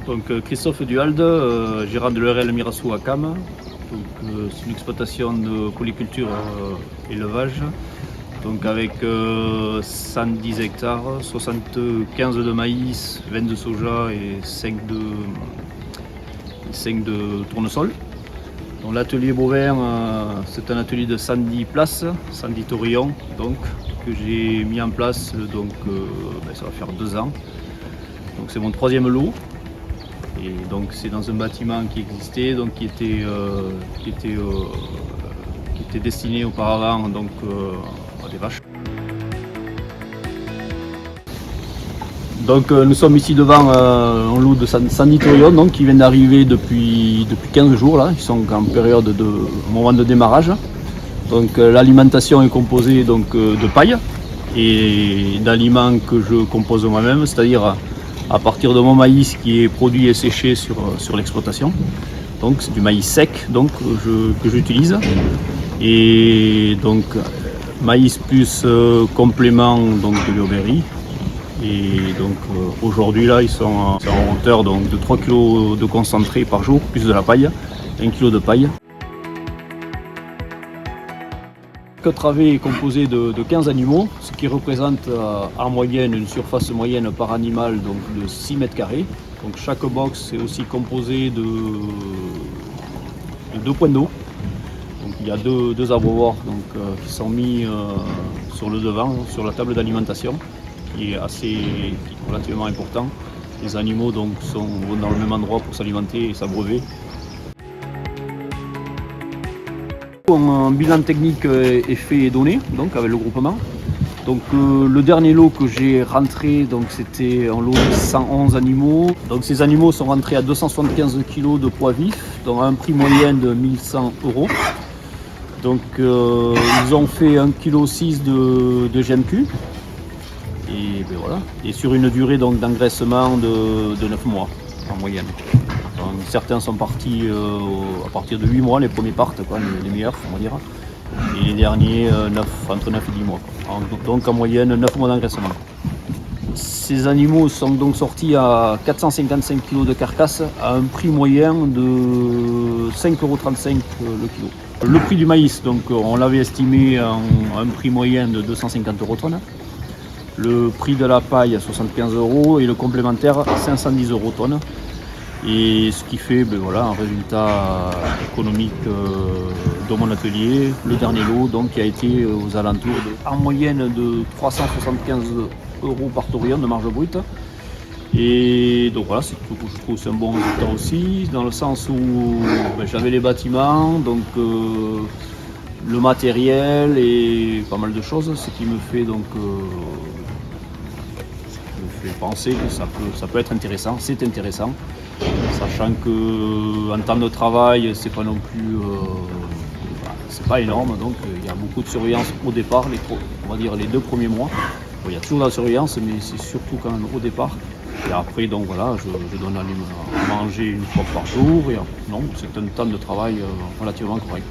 Donc Christophe Duhalde, gérant de l'ERL Mirassou à Cam. C'est une exploitation de polyculture élevage. Donc avec 110 hectares, 75 de maïs, 20 de soja et 5 de tournesol. L'atelier bovin, c'est un atelier de 110 places, 110 taurillons donc, que j'ai mis en place, ça va faire 2 ans. Donc c'est mon 3e lot. Et donc c'est dans un bâtiment qui existait, donc qui était destiné auparavant donc, à des vaches. Donc nous sommes ici devant un lot de 110 taurillons donc, qui viennent d'arriver depuis 15 jours. Là. Ils sont en période de moment de démarrage. Donc l'alimentation est composée donc, de paille et d'aliments que je compose moi-même, c'est-à-dire à partir de mon maïs qui est produit et séché sur l'exploitation. Donc c'est du maïs sec donc, que j'utilise. Et donc maïs plus complément donc, de l'eau-berry. Et donc aujourd'hui là ils sont en hauteur donc, de 3 kg de concentré par jour, plus de la paille, 1 kg de paille. Le travet est composé de 15 animaux, ce qui représente en moyenne une surface moyenne par animal donc, de 6 mètres carrés. Donc chaque box est aussi composé de 2 points d'eau. Donc il y a deux abreuvoirs qui sont mis sur le devant, sur la table d'alimentation, qui est relativement important. Les animaux donc, vont dans le même endroit pour s'alimenter et s'abreuver. Un bilan technique est fait et donné donc, avec le groupement. Donc, le dernier lot que j'ai rentré, c'était un lot de 111 animaux. Donc, ces animaux sont rentrés à 275 kg de poids vif, donc à un prix moyen de 1100 €. Donc, ils ont fait 1,6 kg de GMQ. Et, voilà. Et sur une durée d'engraissement de 9 mois en moyenne. Donc, certains sont partis à partir de 8 mois, les premiers partent, les meilleurs on va dire. Et les derniers entre 9 et 10 mois. Donc en moyenne 9 mois d'engraissement. Ces animaux sont donc sortis à 455 kg de carcasse à un prix moyen de 5,35 € le kilo. Le prix du maïs, donc, on l'avait estimé à un prix moyen de 250 € tonne. Le prix de la paille à 75 € et le complémentaire à 510 € tonne. Et ce qui fait un résultat économique de mon atelier, le dernier lot donc, qui a été aux alentours en moyenne de 375 € par taurillon de marge brute. Et donc voilà, je trouve que c'est un bon résultat aussi, dans le sens où j'avais les bâtiments, donc le matériel et pas mal de choses, ce qui me fait donc penser que ça peut être intéressant, c'est intéressant. Sachant que en temps de travail, c'est pas non plus c'est pas énorme, donc il y a beaucoup de surveillance au départ, on va dire les 2 premiers mois. Il y a toujours de la surveillance, mais c'est surtout quand même au départ. Et après, donc voilà, je donne à manger une fois par jour. Et non, c'est un temps de travail relativement correct.